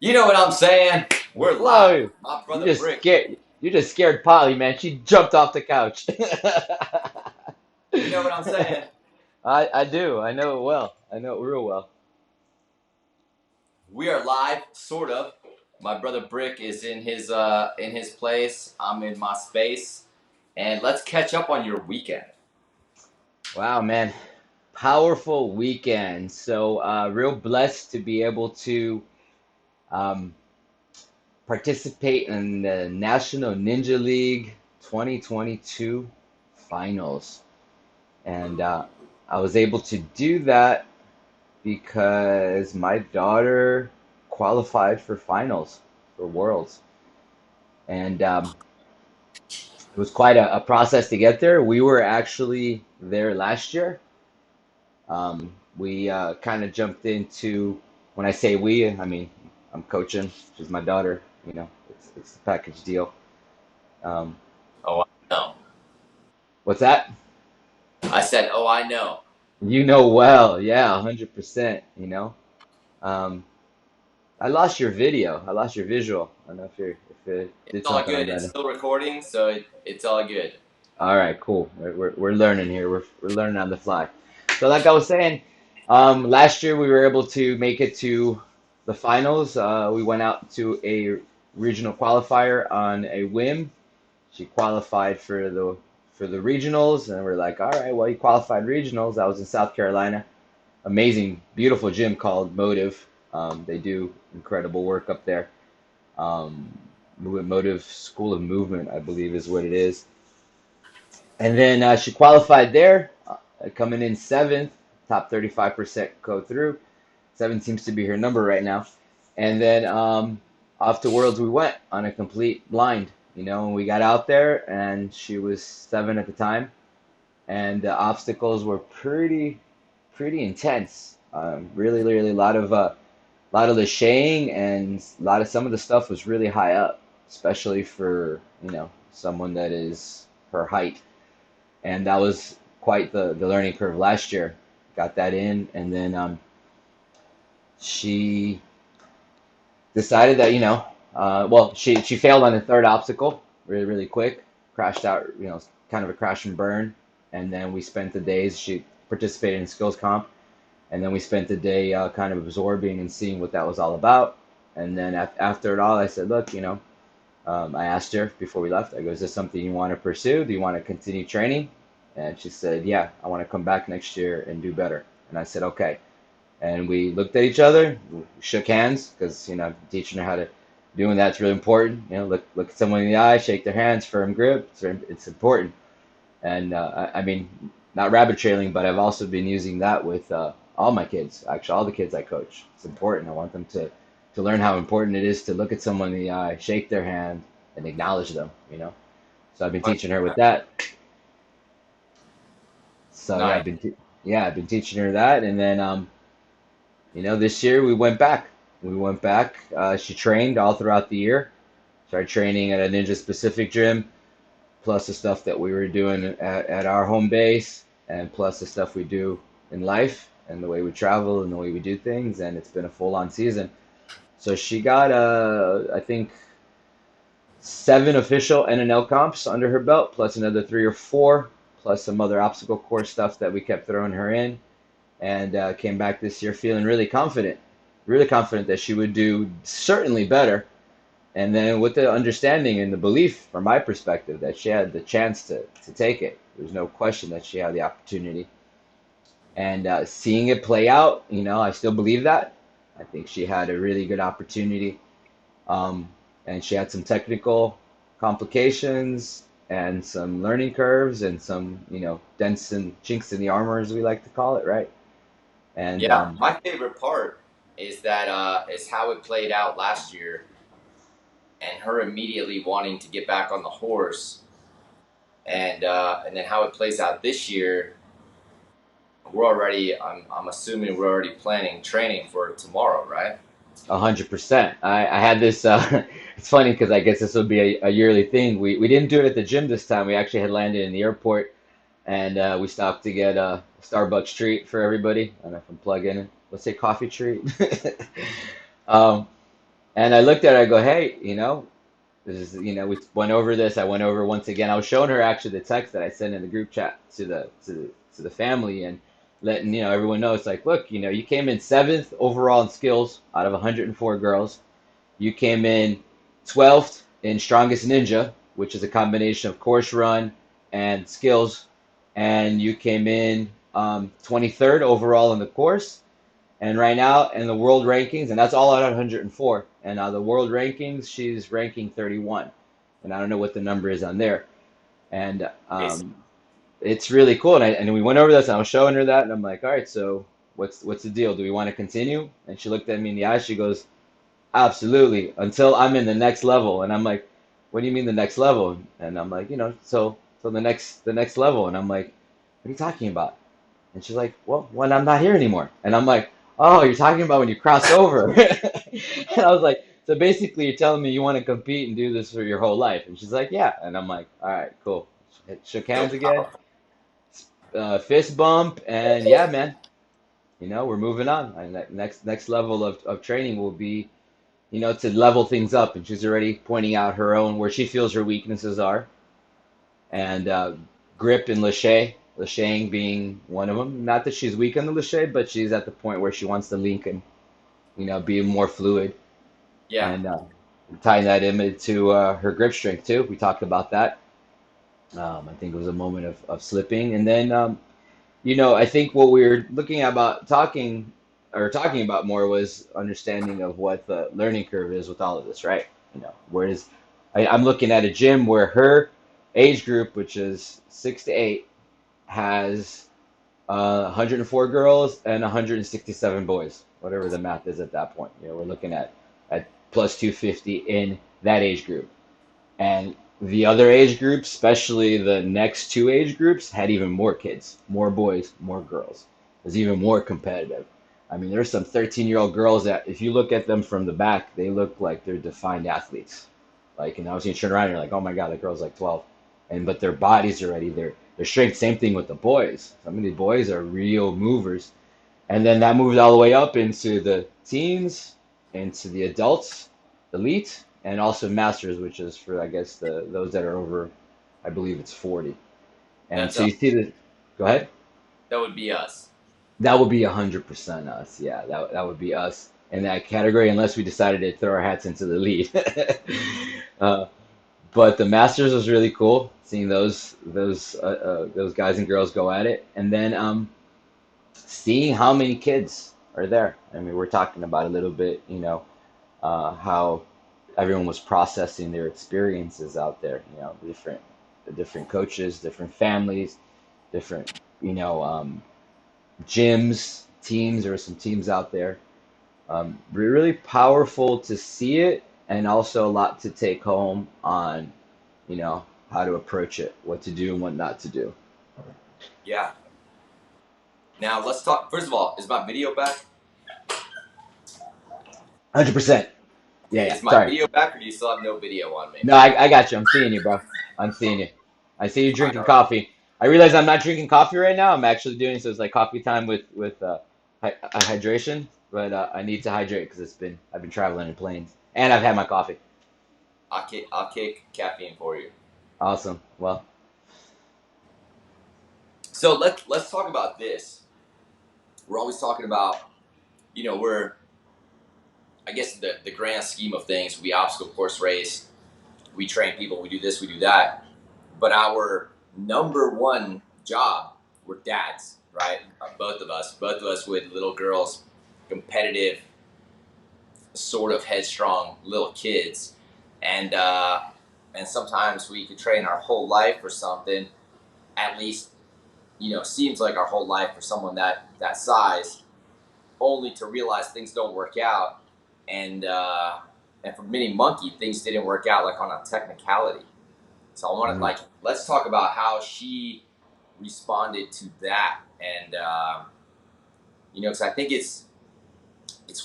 You know what I'm saying? We're live. Whoa, My you brother just Brik. scared you just scared Polly, man. She jumped off the couch. You know what I'm saying? I do. I know it well. I know it real well. We are live, sort of. My brother Brik is in his place. I'm in my space, and let's catch up on your weekend. Wow, man. Powerful weekend. So real blessed to be able to um, participate in the National Ninja League 2022 finals. And I was able to do that because my daughter qualified for finals for Worlds, and it was quite a process to get there. We were actually there last year. We kind of jumped into, when I say we, I mean I'm coaching. She's my daughter. It's a package deal. Um, Oh, I know. what's that? I said, oh, I know. You know well, yeah, 100%. Um, I lost your video. I lost your visual. I don't know if it It's did all something on good. It's that. still recording, so it's all good. All right, cool. We're learning here. We're learning on the fly. So like I was saying, last year we were able to make it to the finals. We went out to a regional qualifier on a whim. She qualified for the regionals, and we're like, all right, well, you qualified regionals. I was in South Carolina. Amazing, beautiful gym called Motive. They do incredible work up there. Um, Motive School of Movement, I believe, is what it is. And then she qualified there, coming in seventh, top 35% go through. Seven seems to be her number right now. And then off to Worlds we went on a complete blind, and we got out there, and she was seven at the time, and the obstacles were pretty intense. Really, really lot of the shaying, and a lot of some of the stuff was really high up, especially for someone that is her height, and that was quite the learning curve last year. Got that in, and then she decided that well, she failed on the third obstacle really really quick, crashed out, kind of a crash and burn, and then we spent the days. She participated in skills comp, and then we spent the day kind of absorbing and seeing what that was all about. And then after it all, I said, look, I asked her before we left. I go, is this something you want to pursue? Do you want to continue training? And she said, yeah, I want to come back next year and do better. And I said, okay. And we looked at each other, shook hands, because teaching her how to doing that's really important. Look at someone in the eye, shake their hands, firm grip. It's important. And I mean, not rabbit trailing, but I've also been using that with all my kids. Actually, all the kids I coach. It's important. I want them to learn how important it is to look at someone in the eye, shake their hand, and acknowledge them. So I've been teaching her with that. So yeah, Nice. I've been teaching her that, and then this year we went back. We went back. She trained all throughout the year. Started training at a ninja specific gym, plus the stuff that we were doing at our home base, and plus the stuff we do in life, and the way we travel, and the way we do things. And it's been a full on season. So she got I think seven official NNL comps under her belt, plus another three or four, plus some other obstacle course stuff that we kept throwing her in, and came back this year feeling really confident that she would do certainly better. And then with the understanding and the belief, from my perspective, that she had the chance to take it. There's no question that she had the opportunity. And seeing it play out, I still believe that. I think she had a really good opportunity. Um, and she had some technical complications and some learning curves and some, dents and chinks in the armor, as we like to call it, right? And Yeah, my favorite part is how it played out last year, and her immediately wanting to get back on the horse, and then how it plays out this year. I'm assuming we're already planning training for tomorrow, right? 100%. I had this. It's funny because I guess this would be a yearly thing. We didn't do it at the gym this time. We actually had landed in the airport, and we stopped to get a Starbucks treat for everybody. I don't know if I'm plugging in. Let's say coffee treat. Um, And I looked at her, I go, hey, this is, we went over this. I went over once again. I was showing her actually the text that I sent in the group chat to the family and letting, everyone know it's like, look, you came in seventh overall in skills out of 104 girls. You came in 12th in strongest ninja, which is a combination of course run and skills, and you came in 23rd overall in the course. And right now in the world rankings, and that's all out of 104. And now the world rankings, she's ranking 31. And I don't know what the number is on there. And Crazy. it's really cool. And we went over this, and I was showing her that, and I'm like, all right, so what's the deal? Do we want to continue? And she looked at me in the eye. She goes, absolutely, until I'm in the next level. And I'm like, what do you mean the next level? And I'm like, so the next level. And I'm like, what are you talking about? And she's like, well, when I'm not here anymore. And I'm like, oh, you're talking about when you cross over. And I was like, so basically you're telling me you want to compete and do this for your whole life. And she's like, yeah. And I'm like, all right, cool. Shook So hands again, powerful. fist bump, and yeah, man, we're moving on. And that next level of training will be, to level things up. And she's already pointing out her own where she feels her weaknesses are, and grip and lachey being one of them. Not that she's weak on the lachey, but she's at the point where she wants to link and be more fluid, Yeah. and tying that into her grip strength too. We talked about that. I think it was a moment of slipping, and then I think what we were looking at about talking about more was understanding of what the learning curve is with all of this, right? Whereas I'm looking at a gym where her age group, which is 6 to 8, has 104 girls and 167 boys, whatever the math is at that point. We're looking at plus 250 in that age group. And the other age groups, especially the next two age groups, had even more kids, more boys, more girls. It was even more competitive. I mean, there's some 13-year-old girls that, if you look at them from the back, they look like they're defined athletes. Like, and I was you turn around and you're like, oh my God, that girl's like 12. But their bodies are already there. Their strength, same thing with the boys. Some of the boys are real movers. And then that moved all the way up into the teens, into the adults, elite, and also masters, which is for, I guess, those that are over, I believe it's 40. And That's so you see the, go ahead. that would be us. That would be 100% us. Yeah, that would be us in that category, unless we decided to throw our hats into the lead. uh, but the masters was really cool, seeing those guys and girls go at it, and then seeing how many kids are there. I mean, we're talking about a little bit, how everyone was processing their experiences out there. The different coaches, different families, different, gyms, teams. There were some teams out there. Really powerful to see it, and also a lot to take home on, how to approach it, what to do and what not to do. Yeah. Now let's talk. First of all, is my video back? 100%. Yeah, yeah. Is my Sorry. video back, or do you still have no video on me? No, I got you. I'm seeing you, bro. I'm seeing you. I see you All right, drinking all right. coffee. I realize I'm not drinking coffee right now. I'm actually doing so it's like coffee time with hydration, but I need to hydrate because I've been traveling in planes and I've had my coffee. I'll kick caffeine for you. Awesome. Well, So let's talk about this. We're always talking about, we're, I guess, the grand scheme of things. We obstacle course race. We train people. We do this. We do that. But our number one job, we're dads, right? Both of us with little girls, competitive, sort of headstrong little kids, and sometimes we could train our whole life for something. At least, seems like our whole life for someone that size, only to realize things don't work out, and and for Mini Monkey, things didn't work out like on a technicality. So I want to, mm, like, let's talk about how she responded to that, and because I think it's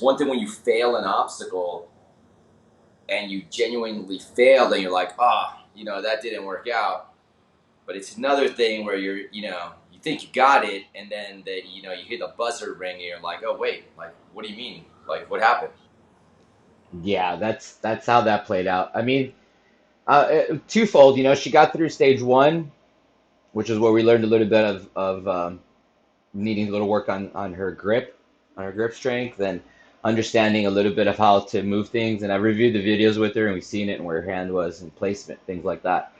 one thing when you fail an obstacle and you genuinely failed and you're like, that didn't work out. But it's another thing where you think you got it, and then you hear the buzzer ring and you're like, oh wait, like, what do you mean? Like, what happened? Yeah, that's how that played out. I mean, twofold. You know, she got through stage one, which is where we learned a little bit of needing a little work on her grip strength, and understanding a little bit of how to move things. And I reviewed the videos with her, and we've seen it and where her hand was and placement, things like that.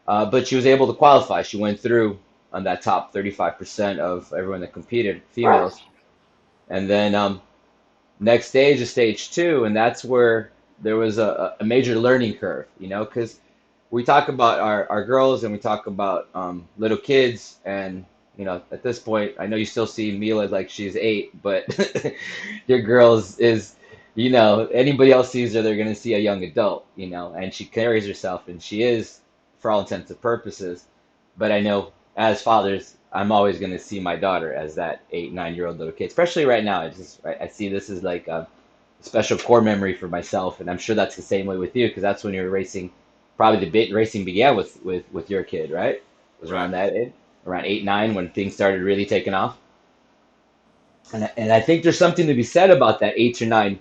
But she was able to qualify. She went through on that top 35% of everyone that competed, females. And then next stage is stage two, and that's where there was a major learning curve, you know, because we talk about our girls and we talk about little kids, and you know, at this point, I know you still see Mila like she's 8, but your girls is, you know, anybody else sees her, they're gonna see a young adult, you know, and she carries herself, and she is, for all intents and purposes. But I know as fathers, I'm always gonna see my daughter as that 8, 9 year old little kid, especially right now. I see this as like a special core memory for myself, and I'm sure that's the same way with you because that's when you were racing. Probably the bit racing began with your kid, right? It was around Right. that age, around 8, 9 when things started really taking off. And I think there's something to be said about that 8 to 9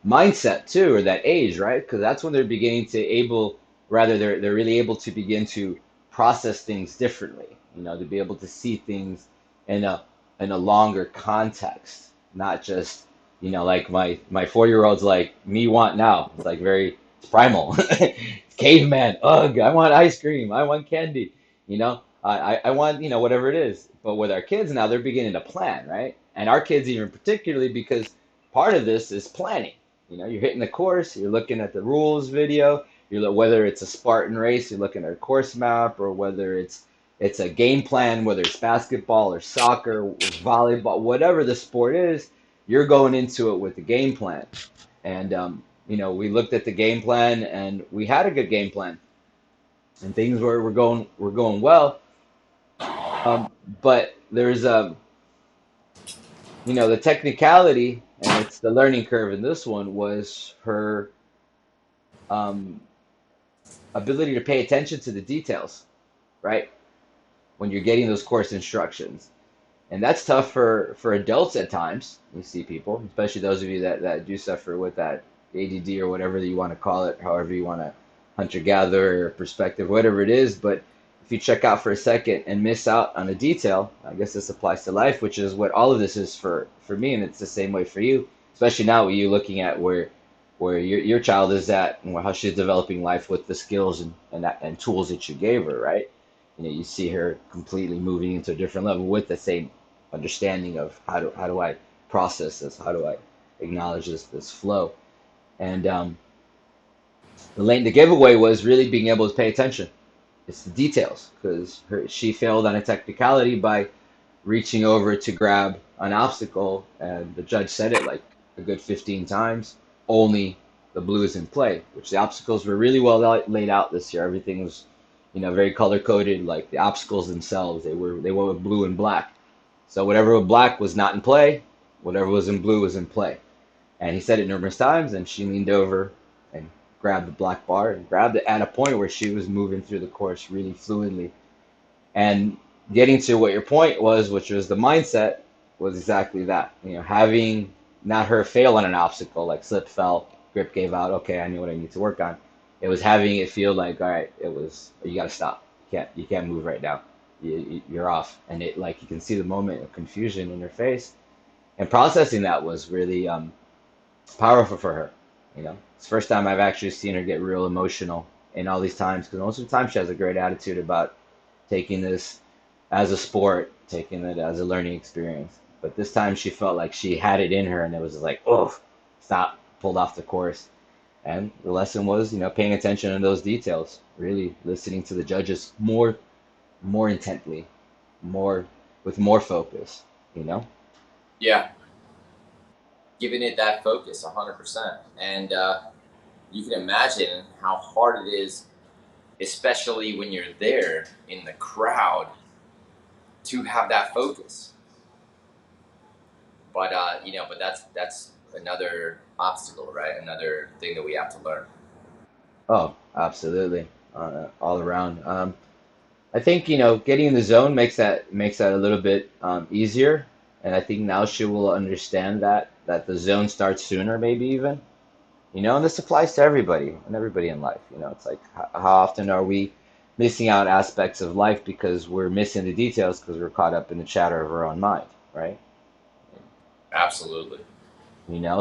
mindset too, or that age, right? Because that's when they're beginning to able, rather they're really able to begin to process things differently. You know, to be able to see things in a longer context, not just, you know, like my 4 year old's like me want now. It's like very, it's primal. It's caveman. Ugh, I want ice cream. I want candy. You know, I want, you know, whatever it is. But with our kids now, they're beginning to plan, right? And our kids even particularly because part of this is planning. You know, you're hitting the course, you're looking at the rules video, whether it's a Spartan race, you're looking at a course map, or whether it's a game plan, whether it's basketball or soccer or volleyball, whatever the sport is, you're going into it with the game plan. And you know, we looked at the game plan and we had a good game plan, and things were going well. But there's you know, the technicality, and it's the learning curve in this one was her um, ability to pay attention to the details, right? When you're getting those course instructions. And that's tough for adults at times. You see people, especially those of you that do suffer with that ADD or whatever that you want to call it, however you want to hunter gatherer perspective, whatever it is. But if you check out for a second and miss out on a detail, I guess this applies to life, which is what all of this is for me, and it's the same way for you, especially now with you looking at where your child is at and how she's developing life with the skills and tools that you gave her, right? You know, you see her completely moving into a different level with the same understanding of how do I process this? How do I acknowledge this flow? And the giveaway was really being able to pay attention. It's the details because she failed on a technicality by reaching over to grab an obstacle, and the judge said it like a good 15 times. Only the blue is in play, which the obstacles were really well laid out this year. Everything was, you know, very color coded. Like the obstacles themselves, they were with blue and black. So whatever was black was not in play. Whatever was in blue was in play. And he said it numerous times, and she leaned over and grabbed the black bar and grabbed it at a point where she was moving through the course really fluidly. And getting to what your point was, which was the mindset, was exactly that. You know, having not her fail on an obstacle, like slip, fell, grip gave out, okay, I knew what I need to work on. It was having it feel like, all right, you got to stop. You can't move right now. You're off. And it, like, you can see the moment of confusion in her face. And processing that was really powerful for her. You know, it's the first time I've actually seen her get real emotional in all these times, because most of the time she has a great attitude about taking this as a sport, taking it as a learning experience. But this time she felt like she had it in her, and it was like, oh, stop, pulled off the course. And the lesson was, you know, paying attention to those details, really listening to the judges more intently, more with more focus, you know? Yeah. Giving it that focus, 100%. And you can imagine how hard it is, especially when you're there in the crowd, to have that focus. But but that's another obstacle, right? Another thing that we have to learn. Oh, absolutely. All around. I think, you know, getting in the zone makes that a little bit easier, and I think now she will understand that the zone starts sooner, maybe even. And this applies to everybody and everybody in life. It's like how often are we missing out aspects of life because we're missing the details because we're caught up in the chatter of our own mind, right? Absolutely.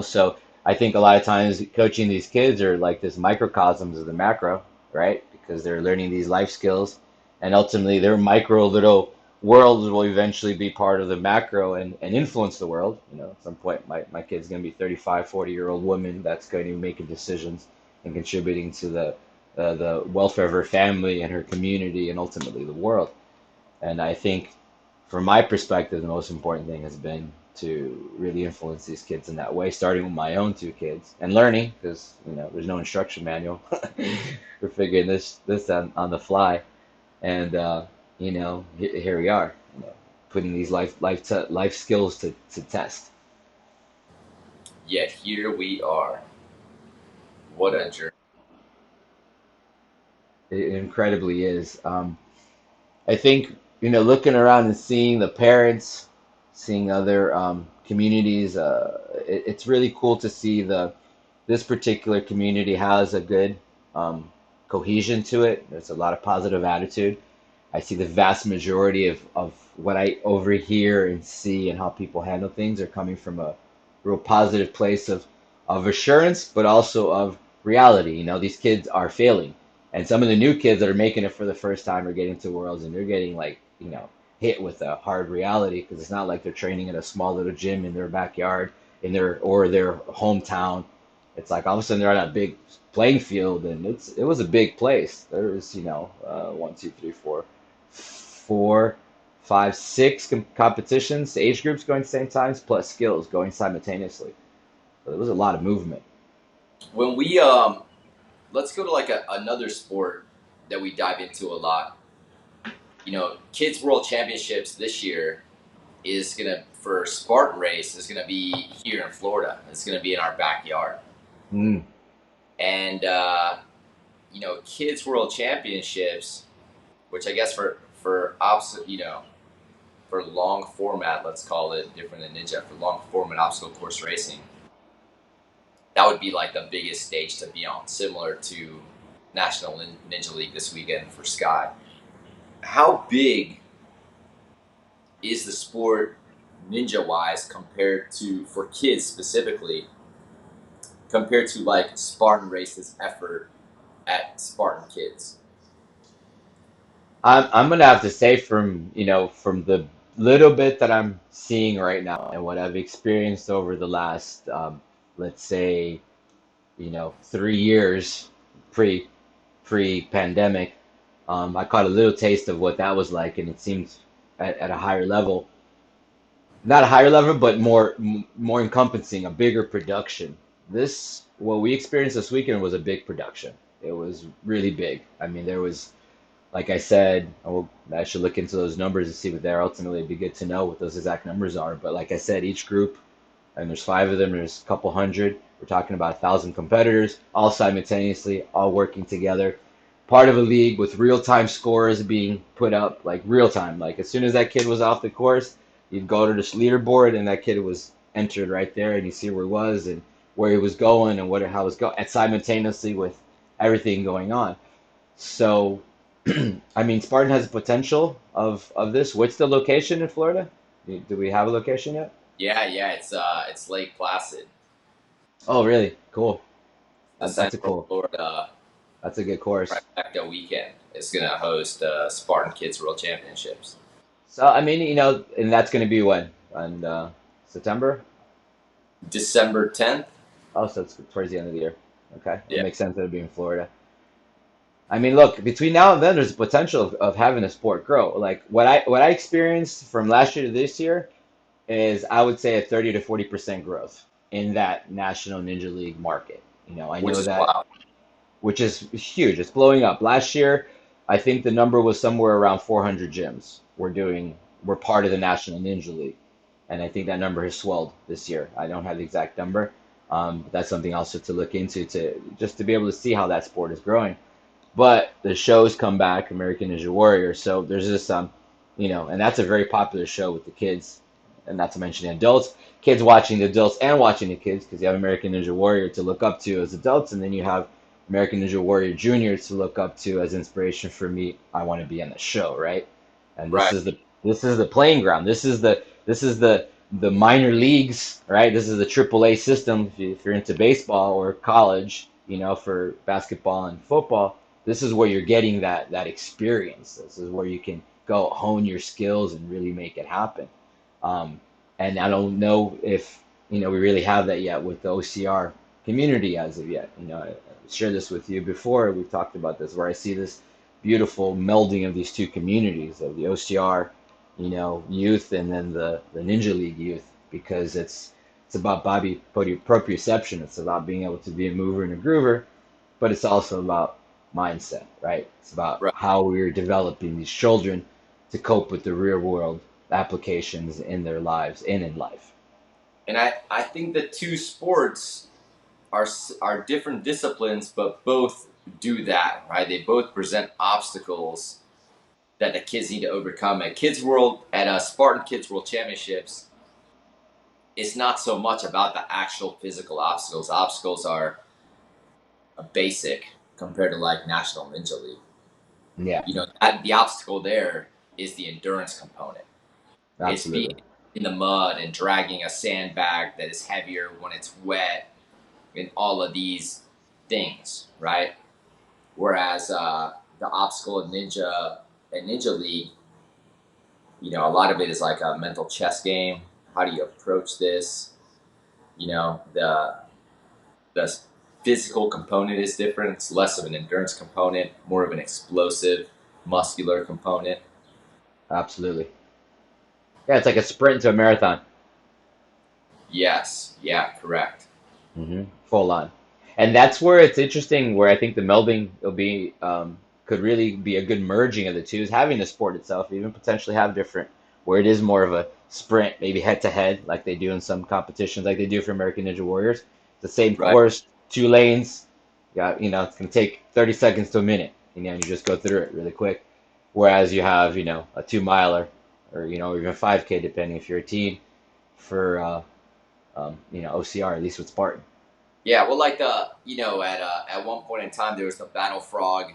So I think a lot of times coaching these kids are like this microcosms of the macro, right? Because they're learning these life skills, and ultimately their micro little worlds will eventually be part of the macro and influence the world. At some point, my kid's going to be 35, 40-year-old woman that's going to be making decisions and contributing to the welfare of her family and her community and ultimately the world. And I think, from my perspective, the most important thing has been to really influence these kids in that way, starting with my own two kids and learning, because there's no instruction manual. We're figuring this on the fly, and here we are, putting these life skills to test. Yet here we are. What a journey. It incredibly is. I think, looking around and seeing the parents, seeing other communities, it's really cool to see this particular community has a good um, cohesion to it. There's a lot of positive attitude. I see the vast majority of what I overhear and see and how people handle things are coming from a real positive place of assurance, but also of reality. These kids are failing. And some of the new kids that are making it for the first time are getting to Worlds and they're getting like, hit with a hard reality because it's not like they're training in a small little gym in their backyard or their hometown. It's like all of a sudden they're on a big playing field and it was a big place. There was, one, two, three, four, five, six competitions, age groups going at the same times, plus skills going simultaneously. So there was a lot of movement. When we let's go to like another sport that we dive into a lot. Kids World Championships this year is gonna for Spartan race is gonna be here in Florida. It's gonna be in our backyard, Mm. and Kids World Championships, which I guess for opposite, for long format, let's call it different than ninja for long format obstacle course racing. That would be like the biggest stage to be on, similar to National Ninja League this weekend for Sky. How big is the sport ninja wise compared to for kids specifically compared to like Spartan races effort at Spartan kids? I'm gonna have to say from the little bit that I'm seeing right now and what I've experienced over the last let's say 3 years pre-pandemic. I caught a little taste of what that was like, and it seemed at a higher level, not a higher level, but more encompassing, a bigger production. What we experienced this weekend was a big production. It was really big. I mean, there was, like I said, I should look into those numbers to see what they're ultimately. It'd be good to know what those exact numbers are. But like I said, each group, and there's five of them, there's a couple hundred. We're talking about 1,000 competitors, all simultaneously, all working together. Part of a league with real-time scores being put up, like real time. Like as soon as that kid was off the course, you'd go to this leaderboard, and that kid was entered right there, and you see where he was and where he was going and how it was going, and simultaneously with everything going on. So, I mean, Spartan has the potential of this. What's the location in Florida? Do we have a location yet? Yeah, it's Lake Placid, Oh, really? Cool. the That's a Central cool. Florida That's a good course. Trifecta weekend. Is gonna host Spartan Kids World Championships. So, I mean, and that's going to be when? On September? December 10th. Oh, so it's towards the end of the year. Okay, it Yeah. makes sense that it'd be in Florida. I mean, look, between now and then, there's a potential of having the sport grow. Like what I experienced from last year to this year is, I would say, a 30 to 40% growth in that National Ninja League market. I Which know is that, wild. which is huge. It's blowing up. Last year, I think the number was somewhere around 400 gyms were part of the National Ninja League, and I think that number has swelled this year. I don't have the exact number. But that's something also to look into to just to be able to see how that sport is growing. But the shows come back, American Ninja Warrior. So there's this, and that's a very popular show with the kids. and not to mention adults, kids watching the adults and watching the kids, because you have American Ninja Warrior to look up to as adults, and then you have American Ninja Warrior Junior to look up to as inspiration for me. I want to be on the show, right? And Right. this is the playing ground. This is the minor leagues, right? This is the AAA system. If you're into baseball or college, for basketball and football, this is where you're getting that experience. This is where you can go hone your skills and really make it happen. Um, and I don't know if we really have that yet with the OCR community as of yet. I shared this with you before. We've talked about this, where I see this beautiful melding of these two communities of the OCR, youth, and then the Ninja League youth, because it's about body proprioception. It's about being able to be a mover and a groover, but it's also about mindset, right? It's about Right. how we're developing these children to cope with the real world applications in their lives and in life. And I think the two sports are different disciplines, but both do that, right? They both present obstacles that the kids need to overcome. At Spartan Kids World Championships, it's not so much about the actual physical obstacles. Obstacles are a basic compared to like National Ninja League. Yeah, The obstacle there is the endurance component. It's being absolutely. in the mud and dragging a sandbag that is heavier when it's wet, and all of these things, right? Whereas the obstacle in Ninja League, a lot of it is like a mental chess game. How do you approach this? The physical component is different. It's less of an endurance component, more of an explosive, muscular component. Absolutely. Yeah, it's like a sprint to a marathon. Yes, yeah, correct. Full on. And that's where it's interesting, where I think the melding will be could really be a good merging of the two, is having the sport itself even potentially have different, where it is more of a sprint, maybe head to head, like they do in some competitions, like they do for American Ninja Warriors. The same Right, course, two lanes. Yeah, it's gonna take 30 seconds to a minute, and you just go through it really quick. Whereas you have, a 2 miler, or even 5K, depending if you're a team, for OCR, at least with Spartan. yeah. Well, like at one point in time there was the Battle Frog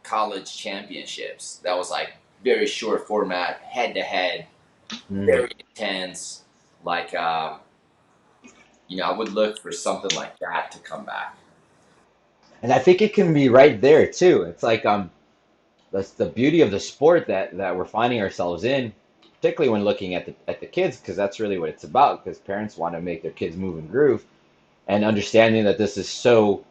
College Championships. That was like very short format, head to head, Mm. very intense. Like I would look for something like that to come back. And I think it can be right there too. It's like that's the beauty of the sport that we're finding ourselves in, particularly when looking at the kids, because that's really what it's about. Because parents want to make their kids move and groove, and understanding that this is so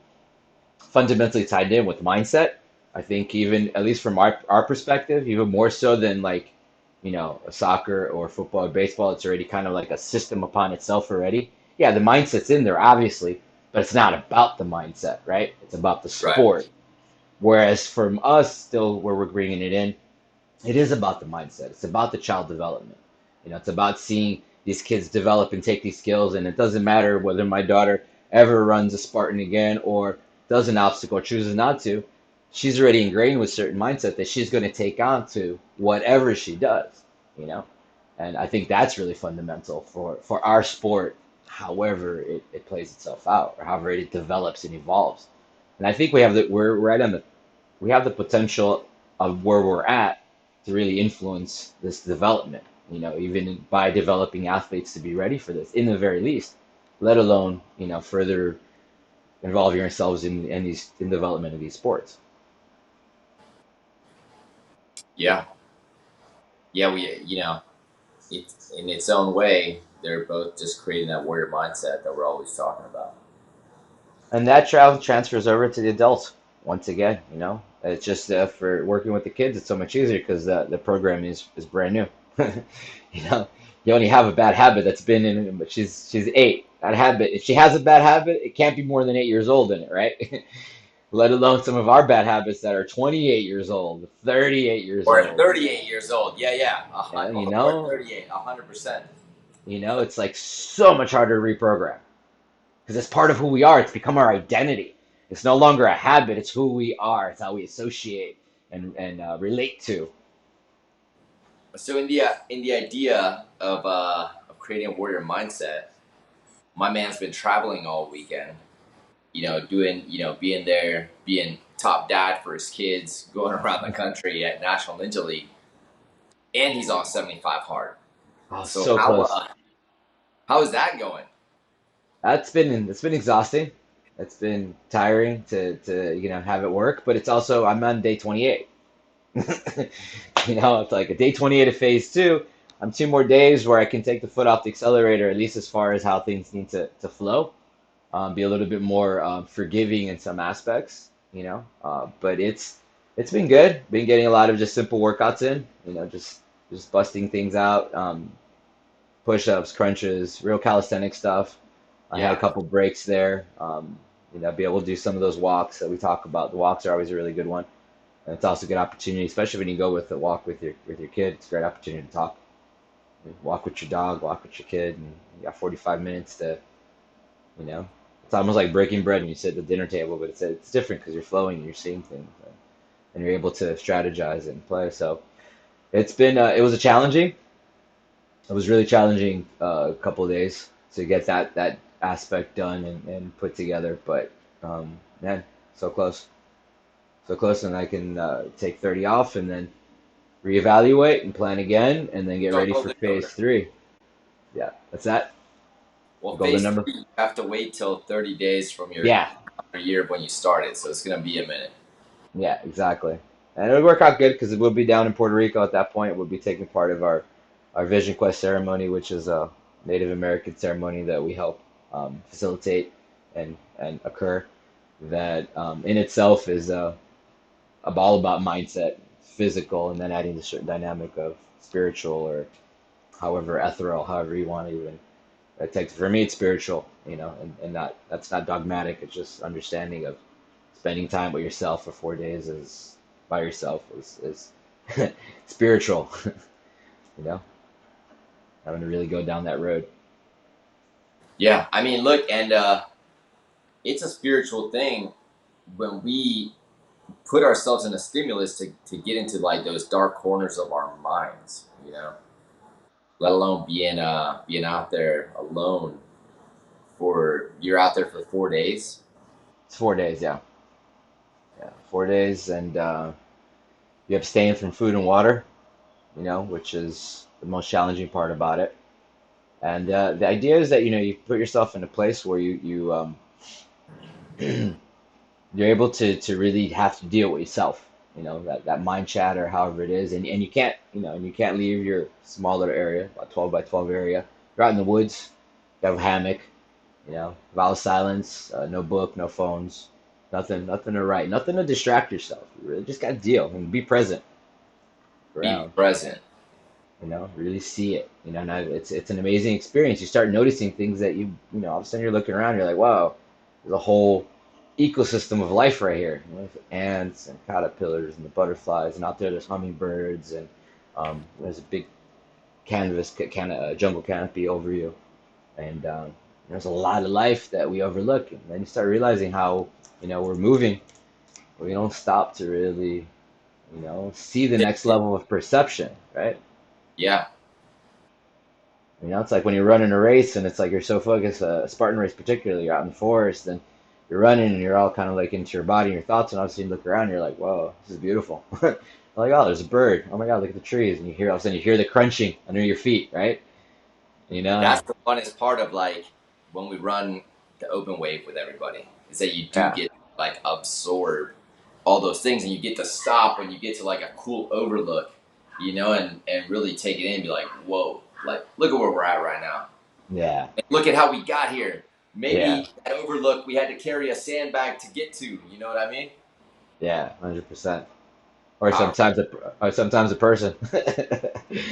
fundamentally tied in with mindset. I think even at least from our perspective, even more so than like soccer or football or baseball, it's already kind of like a system upon itself already. Yeah, the mindset's in there obviously, but it's not about the mindset, right? It's about the Right. sport. Whereas from us, still where we're bringing it in, it is about the mindset. It's about the child development. It's about seeing these kids develop and take these skills. And it doesn't matter whether my daughter ever runs a Spartan again or does an obstacle or chooses not to. She's already ingrained with certain mindset that she's going to take on to whatever she does, you know? And I think that's really fundamental for our sport, however it plays itself out or however it develops and evolves. And I think we're right on the we have the potential of where we're at to really influence this development, even by developing athletes to be ready for this, in the very least, let alone, further involving ourselves in development of these sports. Yeah. Yeah. It's in its own way. They're both just creating that warrior mindset that we're always talking about. And that travel transfers over to the adults once again, It's just for working with the kids, it's so much easier because the program is brand new. You know, you only have a bad habit that's been in, but she's 8. That habit, if she has a bad habit, it can't be more than 8 years old in it, right? Let alone some of our bad habits that are 28 years old, 38 years Or old. 38 years old. Yeah, yeah. Yeah, Or 38, 100%. it's like so much harder to reprogram because it's part of who we are. It's become our identity. It's no longer a habit. It's who we are. It's how we associate and relate to. So in the idea of creating a warrior mindset, my man's been traveling all weekend. Doing, being there, being top dad for his kids, going around the country at National Ninja League, and he's on 75 hard. Oh, So so how close. how is that going? It's been exhausting. It's been tiring to have it work, but it's also I'm on day 28. It's like a day 28 of phase two. I'm 2 more days where I can take the foot off the accelerator, at least as far as how things need to flow. Be a little bit more forgiving in some aspects. But it's been good. Been getting a lot of just simple workouts in, just busting things out, push-ups, crunches, real calisthenic stuff. I had a Yeah, couple breaks there. Be able to do some of those walks that we talk about. The walks are always a really good one. And it's also a good opportunity, especially when you go with a walk with your kid. It's a great opportunity to talk. Walk with your dog, walk with your kid, and you got 45 minutes to, you know, it's almost like breaking bread when you sit at the dinner table, but it's different because you're flowing and you're seeing things, and you're able to strategize and play. So it was a challenging. It was really challenging a couple of days to get that aspect done and put together. But man, so close, so close, and I can take 30 off and then reevaluate and plan again, and then get so ready for golden phase number. three. Yeah, that's that. Well, Golden phase number. three, you have to wait till 30 days from your Yeah, year when you started, so it's gonna be a minute. yeah, exactly. And it would work out good because it would be down in Puerto Rico at that point. We'll be taking part of our Vision Quest ceremony, which is a Native American ceremony that we help facilitate and occur. That in itself is all about mindset, physical, and then adding the certain dynamic of spiritual or however ethereal, however you want to even take. For me, it's spiritual, and not that's not dogmatic. It's just understanding of spending time with yourself for 4 days is by yourself is spiritual, you know, having to really go down that road. Yeah, I mean, look, and it's a spiritual thing when we put ourselves in a stimulus to get into like those dark corners of our minds, let alone being out there alone for you're out there for 4 days. It's 4 days, yeah, yeah, 4 days, and you abstain from food and water, which is the most challenging part about it. And the idea is that you put yourself in a place where you're able to really have to deal with yourself. That mind chatter, however it is, and you can't leave your small little area, about 12 by 12 area. You're out in the woods. You have a hammock. Vow of silence. No book, no phones, nothing to write, nothing to distract yourself. You really just got to deal and be present Be around. present. Really see it. And it's an amazing experience. You start noticing things that all of a sudden you're looking around, you're like, wow, there's a whole ecosystem of life right here. There's ants and caterpillars and the butterflies, and out there there's hummingbirds, and there's a big jungle canopy over you, and there's a lot of life that we overlook. And then you start realizing how we're moving. We don't stop to really see the next level of perception, right? Yeah, It's like when you're running a race and it's like you're so focused, a Spartan race particularly, you're out in the forest and you're running and you're all kind of like into your body and your thoughts, and obviously you look around and you're like, whoa, this is beautiful. Like, oh, there's a bird. Oh my God, look at the trees. And all of a sudden you hear the crunching under your feet, right? And that's the funnest part of like when we run the open wave with everybody is that you do yeah, get like absorb all those things and you get to stop when you get to like a cool overlook, and really take it in and be like, whoa, like look at where we're at right now. yeah, And look at how we got here. yeah, Maybe that overlook we had to carry a sandbag to get to, you know what I mean? yeah, 100%. Or Powerful. sometimes a person.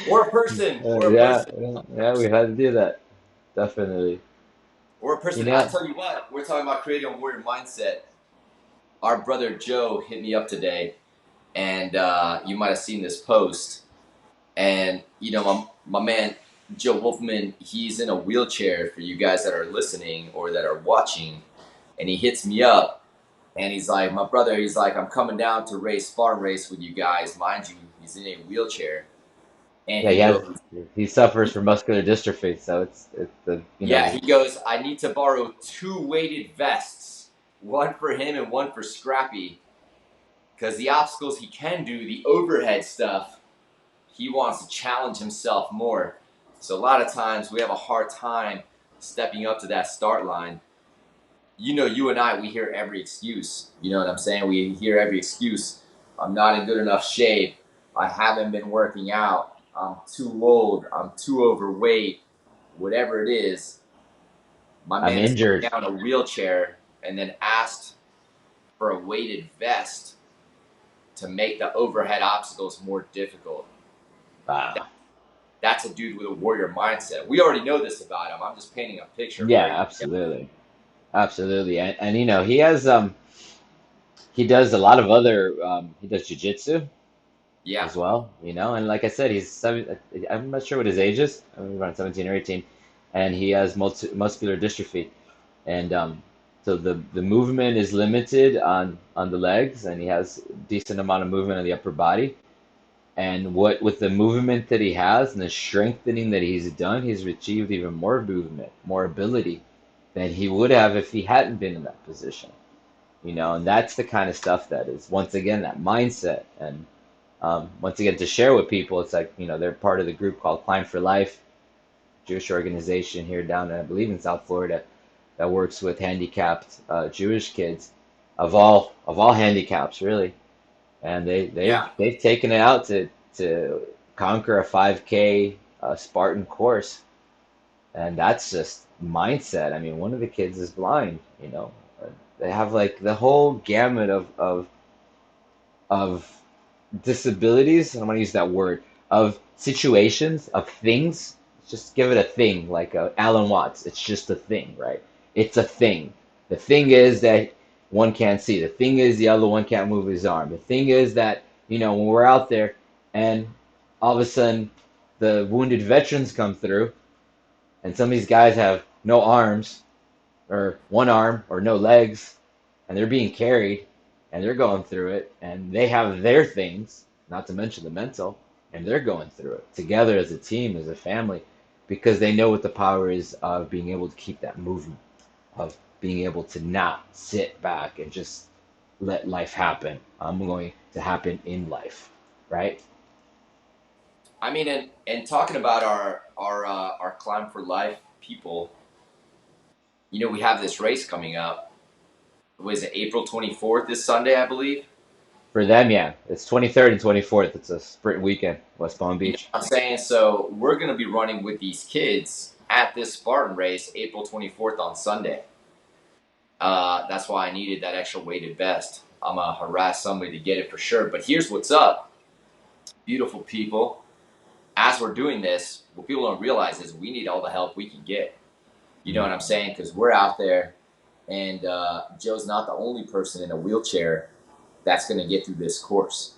Or a person, or a Yeah, person, yeah, yeah, we've had to do that. Definitely. or a You person. I know, tell you what, we're talking about creating a warrior mindset. Our brother Joe hit me up today, and you might have seen this post. And my man Joe Wolfman, he's in a wheelchair for you guys that are listening or that are watching, and he hits me up, and he's like, my brother, I'm coming down to race Spartan race with you guys. Mind you, he's in a wheelchair, and Yeah, he goes, he suffers from muscular dystrophy, so it's the yeah, he goes, I need to borrow two weighted vests, one for him and one for Scrappy, because the obstacles he can do, the overhead stuff, he wants to challenge himself more. So a lot of times we have a hard time stepping up to that start line. You know, you and I, we hear every excuse. You know what I'm saying? We hear every excuse. I'm not in good enough shape. I haven't been working out. I'm too old. I'm too overweight. Whatever it is, my I'm man has injured. put down a wheelchair and then asked for a weighted vest to make the overhead obstacles more difficult. Wow. That's a dude with a warrior mindset. We already know this about him. I'm just painting a picture Yeah, for you. absolutely. Absolutely. And you know, he does a lot of other he does jujitsu Yeah, as well, you know, and like I said, he's seven, I'm not sure what his age is, I mean, around 17 or 18, and he has muscular dystrophy. And so the movement is limited on the legs, and he has decent amount of movement on the upper body. And what with the movement that he has and the strengthening that he's done, he's achieved even more movement, more ability than he would have if he hadn't been in that position. You know, and that's the kind of stuff that is once again that mindset. And once again to share with people, it's like, you know, they're part of the group called Climb for Life, Jewish organization here down, I believe, in South Florida that works with handicapped Jewish kids of all handicaps, really. And yeah. they've taken it out to conquer a 5K Spartan course, and that's just mindset. I mean, one of the kids is blind, you know. They have like the whole gamut of disabilities. I don't want to use that word, of situations, of things. Just give it a thing, like Alan Watts. It's just a thing, right? It's a thing. The thing is that one can't see. The thing is the other one can't move his arm. The thing is that, you know, when we're out there and all of a sudden the wounded veterans come through and some of these guys have no arms or one arm or no legs, and they're being carried and they're going through it and they have their things, not to mention the mental, and they're going through it together as a team, as a family, because they know what the power is of being able to keep that movement, of being able to not sit back and just let life happen. I'm going to happen in life, right? I mean, and talking about our climb for life people, you know, we have this race coming up. Was it April 24th this Sunday, I believe? For them, yeah, it's 23rd and 24th. It's a sprint weekend, West Palm You know Beach. what I'm saying? So we're going to be running with these kids at this Spartan race April 24th on Sunday. That's why I needed that extra weighted vest. I'm going to harass somebody to get it for sure. But here's what's up, beautiful people. As we're doing this, what people don't realize is we need all the help we can get. You know what I'm saying? Because we're out there, and Joe's not the only person in a wheelchair that's going to get through this course.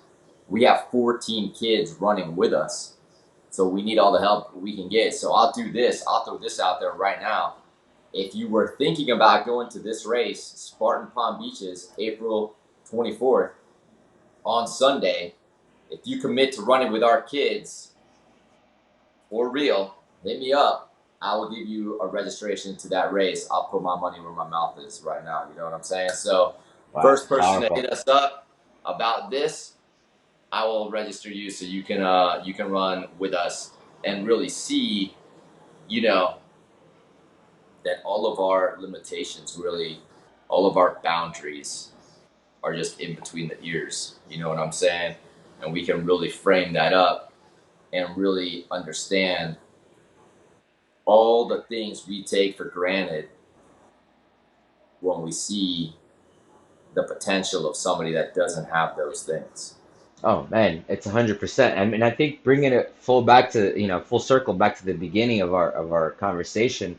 We have 14 kids running with us, so we need all the help we can get. So I'll do this. I'll throw this out there right now. If you were thinking about going to this race, Spartan Palm Beaches, April 24th, on Sunday, if you commit to running with our kids for real, hit me up. I will give you a registration to that race. I'll put my money where my mouth is right now. You know what I'm saying? So, Wow, first person to powerful. hit us up about this, I will register you so you can run with us and really see, you know, that all of our limitations, really, all of our boundaries are just in between the ears. You know what I'm saying? And we can really frame that up and really understand all the things we take for granted when we see the potential of somebody that doesn't have those things. Oh man, it's 100%. I mean, I think bringing it full back to, you know, full circle back to the beginning of our conversation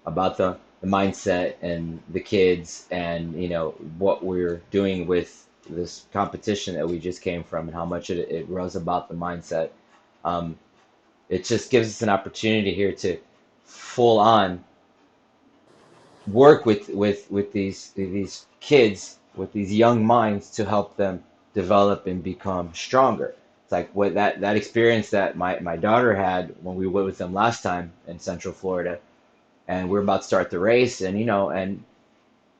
about the mindset and the kids and, you know, what we're doing with this competition that we just came from and how much it was about the mindset. Um, it just gives us an opportunity here to full on work with these kids with these young minds to help them develop and become stronger. like what that experience that my daughter had when we went with them last time in Central Florida, and we're about to start the race, and and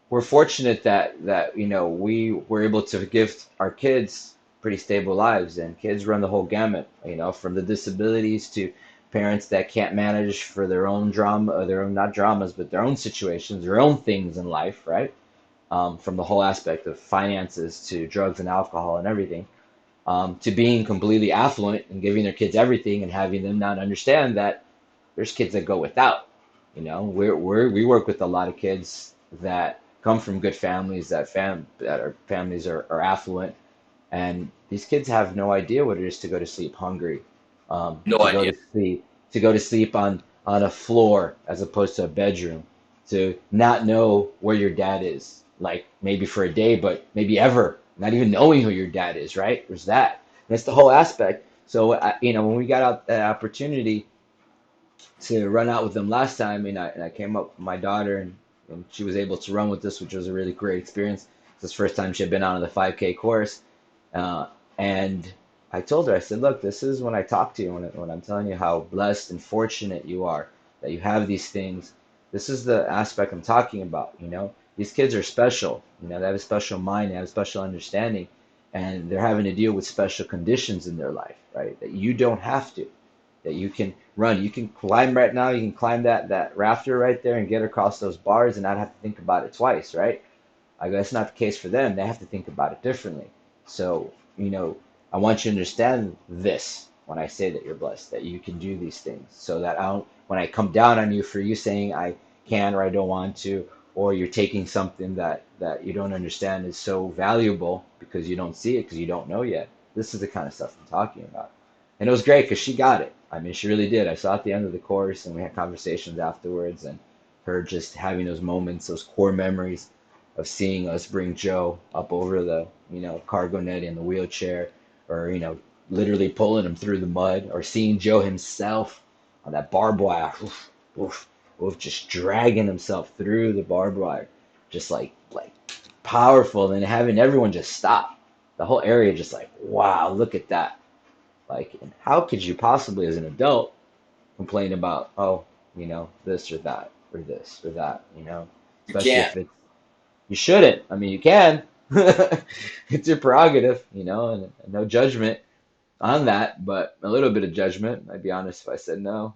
we're fortunate that we were able to give our kids pretty stable lives, and kids run the whole gamut, from the disabilities to parents that can't manage for their own drama, their own, not dramas, but their own situations, their own things in life, right? From the whole aspect of finances to drugs and alcohol and everything, to being completely affluent and giving their kids everything and having them not understand that there's kids that go without. We work with a lot of kids that come from good families, that are families are affluent, and these kids have no idea what it is to go to sleep hungry, No to go idea. to sleep on a floor as opposed to a bedroom, to not know where your dad is, like maybe for a day, but maybe ever, not even knowing who your dad is, right? There's that. That's the whole aspect. So when we got out that opportunity to run out with them last time, and I came up with my daughter, and she was able to run with us, which was a really great experience. It's the first time she had been on the 5K course, and I told her, I said, look, this is when I talk to you, when I'm telling you how blessed and fortunate you are that you have these things. This is the aspect I'm talking about. These kids are special. They have a special mind, they have a special understanding, and they're having to deal with special conditions in their life, right? That you don't have to, that you can run. You can climb right now. You can climb that rafter right there and get across those bars and not have to think about it twice, right? I go, that's not the case for them. They have to think about it differently. So, I want you to understand this when I say that you're blessed, that you can do these things, so that when I come down on you for you saying I can or I don't want to, or you're taking something that you don't understand is so valuable because you don't see it because you don't know yet. This is the kind of stuff I'm talking about. And it was great because she got it. I mean, she really did. I saw at the end of the course, and we had conversations afterwards, and her just having those moments, those core memories of seeing us bring Joe up over the, cargo net in the wheelchair, or, literally pulling him through the mud, or seeing Joe himself on that barbed wire, oof, oof, oof, just dragging himself through the barbed wire, just like powerful, and having everyone just stop. The whole area just like, wow, look at that. Like, and how could you possibly, as an adult, complain about, oh, this or that or this or that, You especially can't. if it's, you shouldn't. I mean, you can. It's your prerogative, and no judgment on that, but a little bit of judgment. I'd be honest if I said no.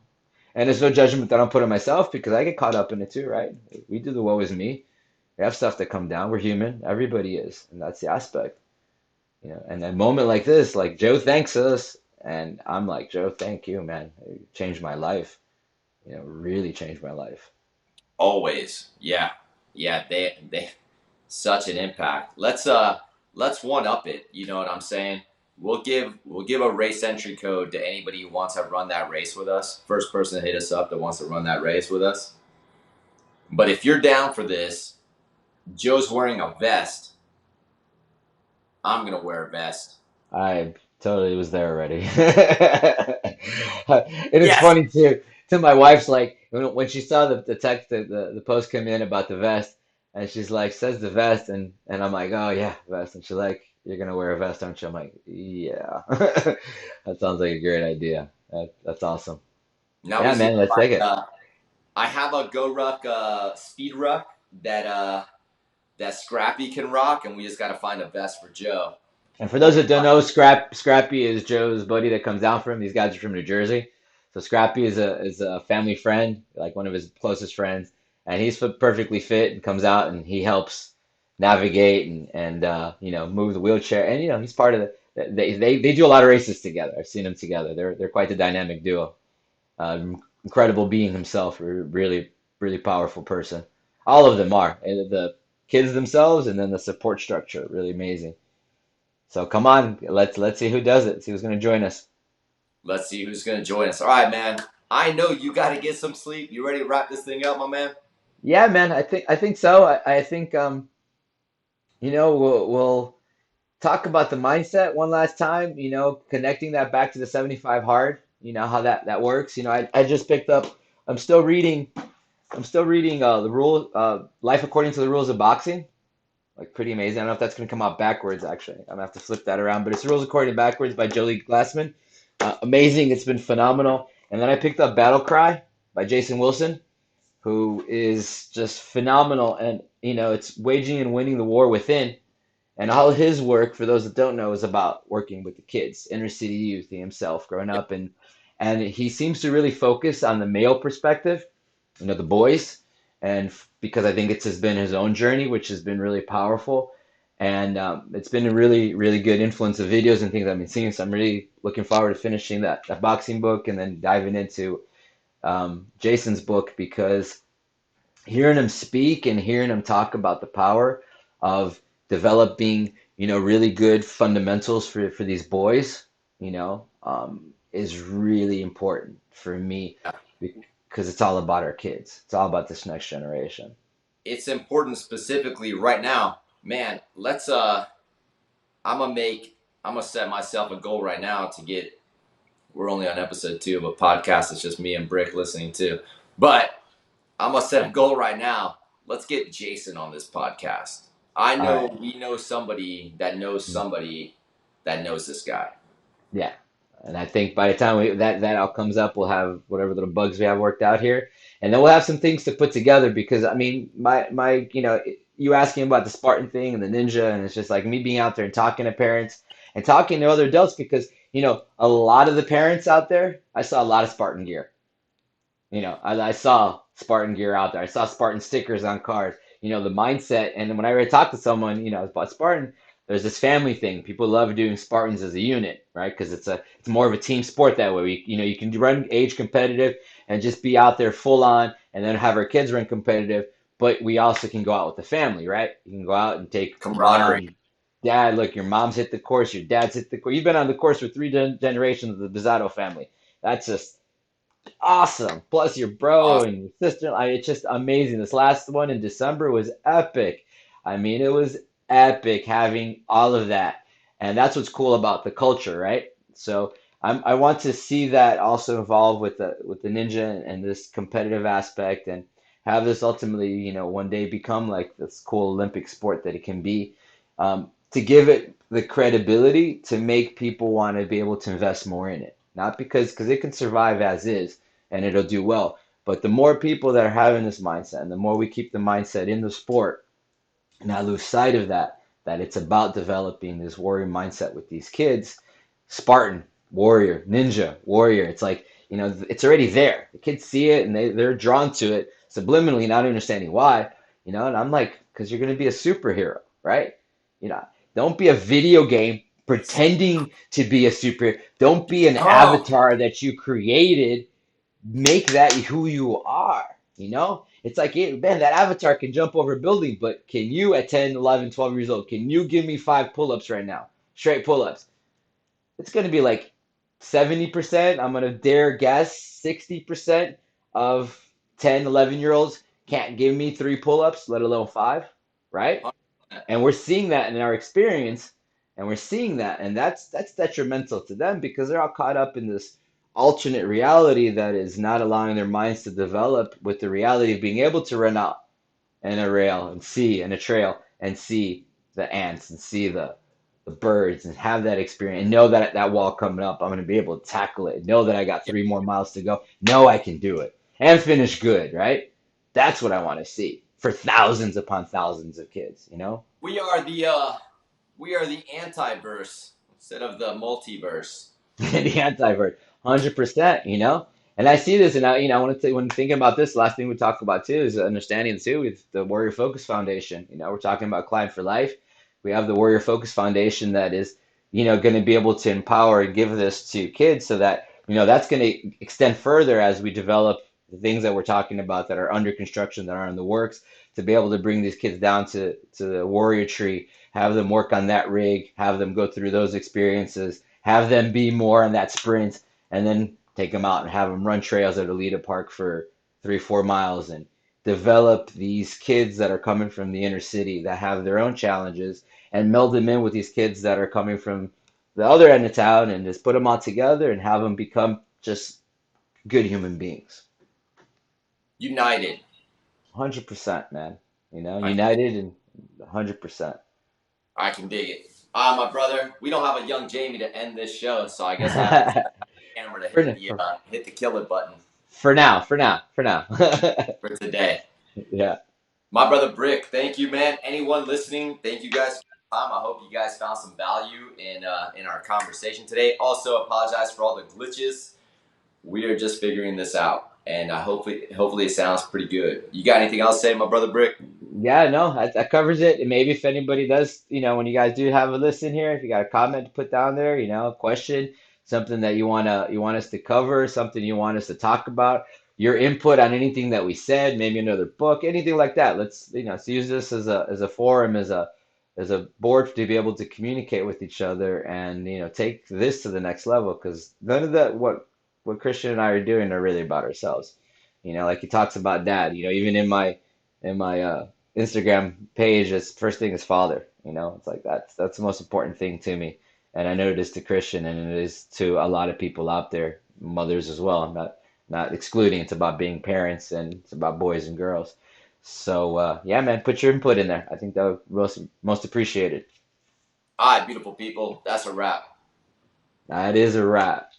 And there's no judgment that I'm putting on myself because I get caught up in it too, right? We do the woe is me. We have stuff that come down. We're human. Everybody is, and that's the aspect. And a moment like this, like Joe thanks us, and I'm like, Joe, thank you, man. It changed my life. Really changed my life. Always. Yeah. Yeah. They such an impact. Let's one up it. You know what I'm saying? We'll give a race entry code to anybody who wants to run that race with us. First person to hit us up that wants to run that race with us. But if you're down for this, Joe's wearing a vest. I'm gonna wear a vest. I totally was there already. And it's Yes. funny too. To my wife's like when she saw the text, the post come in about the vest, and she's like, says the vest, and I'm like, oh yeah, vest, and she's like, you're gonna wear a vest, aren't you? I'm like, yeah. That sounds like a great idea. That's awesome. Now we Yeah, just need man, to let's take find. it. I have a Go Ruck speed ruck that Scrappy can rock, and we just got to find a vest for Joe. And for those that don't know, Scrappy is Joe's buddy that comes down for him. These guys are from New Jersey. So Scrappy is a family friend, like one of his closest friends, and he's perfectly fit and comes out and he helps navigate and move the wheelchair. And he's part of they do a lot of races together. I've seen them together. They're quite the dynamic duo. Incredible being himself, really really powerful person. All of them are. And the kids themselves, and then the support structure, really amazing. So come on, let's see who does it. See who's going to join us. Let's see who's going to join us. All right, man. I know you got to get some sleep. You ready to wrap this thing up, my man? Yeah, man, I think so. I think we'll talk about the mindset one last time. Connecting that back to the 75 hard. How that works. I just picked up. I'm still reading. I'm still reading the rule Life According to the Rules of Boxing. like pretty amazing. I don't know if that's gonna come out backwards actually. I'm gonna have to flip that around, but it's Rules According Backwards by Jolie Glassman. Amazing. It's been phenomenal. And then I picked up Battle Cry by Jason Wilson, who is just phenomenal. And it's waging and winning the war within. And all his work, for those that don't know, is about working with the kids, inner city youth, he himself growing up, and he seems to really focus on the male perspective, the boys, and because I think it's has been his own journey, which has been really powerful, and it's been a really, really good influence of videos and things I've been seeing. So I'm really looking forward to finishing that boxing book and then diving into Jason's book because hearing him speak and hearing him talk about the power of developing, really good fundamentals for these boys, is really important for me because it's all about our kids. It's all about this next generation. It's important specifically right now, man. Let's I'm gonna set myself a goal right now to get. We're only on episode 2 of a podcast. It's just me and Brik listening to, but I'm gonna set a goal right now. Let's get Jason on this podcast. I All know right. we know somebody that knows this guy. Yeah. And I think by the time that all comes up, we'll have whatever little bugs we have worked out here, and then we'll have some things to put together. Because I mean, my you asking about the Spartan thing and the ninja, and it's just like me being out there and talking to parents and talking to other adults because a lot of the parents out there, I saw a lot of Spartan gear. I saw Spartan gear out there. I saw Spartan stickers on cars. The mindset. And when I ever talk to someone, about Spartan, there's this family thing. People love doing Spartans as a unit, right? Because it's more of a team sport that way. You can run age competitive and just be out there full on, and then have our kids run competitive. But we also can go out with the family, right? You can go out and take Camaraderie. mom, dad. Look, your mom's hit the course, your dad's hit the course. You've been on the course for three generations of the Bizzotto family. That's just awesome. Plus your bro Awesome. and your sister. It's just amazing. This last one in December was epic. I mean, it was epic having all of that. And that's what's cool about the culture, right? So I want to see that also evolve with the ninja and this competitive aspect and have this ultimately, one day become like this cool Olympic sport that it can be. To give it the credibility to make people want to be able to invest more in it. Not because it can survive as is and it'll do well. But the more people that are having this mindset and the more we keep the mindset in the sport, and I lose sight of that it's about developing this warrior mindset with these kids. Spartan, warrior, ninja, warrior. It's like, it's already there. The kids see it and they're drawn to it subliminally, not understanding why, and I'm like, because you're going to be a superhero, right? You know, don't be a video game pretending to be a superhero. Don't be an Oh, avatar that you created, make that who you are, It's like, man, that avatar can jump over a building, but can you at 10, 11, 12 years old, can you give me 5 pull-ups right now? Straight pull-ups. It's going to be like 70%. I'm going to dare guess 60% of 10, 11-year-olds can't give me 3 pull-ups, let alone five, right? 100%. And we're seeing that in our experience, and we're seeing that, and that's detrimental to them because they're all caught up in this alternate reality that is not allowing their minds to develop with the reality of being able to run out and a rail and see and a trail and see the ants and see the birds and have that experience and know that at that wall coming up, I'm going to be able to tackle it. Know that I got 3 more miles to go. Know I can do it and finish good, right? That's what I want to see for thousands upon thousands of kids. We are the anti-verse instead of the multiverse. The anti-vert, 100%. And I see this, and I want to when thinking about this, last thing we talk about too is understanding too with the Warrior Focus Foundation. We're talking about Client for Life. We have the Warrior Focus Foundation that is, going to be able to empower and give this to kids so that, that's going to extend further as we develop the things that we're talking about that are under construction, that are in the works, to be able to bring these kids down to the warrior tree, have them work on that rig, have them go through those experiences, have them be more on that sprint, and then take them out and have them run trails at Alita Park for 3, 4 miles and develop these kids that are coming from the inner city that have their own challenges and meld them in with these kids that are coming from the other end of town and just put them all together and have them become just good human beings. United. 100%, man. I think United and 100%. I can dig it. My brother, we don't have a young Jamie to end this show, so I guess I have to step the camera to For, for, hit the kill it button for now, for now, for now. for today. Yeah. My brother Brik, thank you, man. Anyone listening, thank you guys for your time. I hope you guys found some value in our conversation today. Also, apologize for all the glitches. We are just figuring this out, and hopefully it sounds pretty good. You got anything else to say, my brother Brik? Yeah, no, that covers it. And maybe if anybody does, when you guys do have a listen here, if you got a comment to put down there, a question, something that you want us to cover, something you want us to talk about, your input on anything that we said, maybe another book, anything like that. Let's use this as a forum, as a board to be able to communicate with each other and take this to the next level because none of that what Christian and I are doing are really about ourselves. Like he talks about dad, even in my Instagram page, as first thing is father. It's like that's the most important thing to me, and I know it is to Christian, and it is to a lot of people out there, mothers as well. I'm not excluding. It's about being parents, and it's about boys and girls. So yeah, man, put your input in there. I think that would most appreciated. All right, beautiful people. That's a wrap. That is a wrap.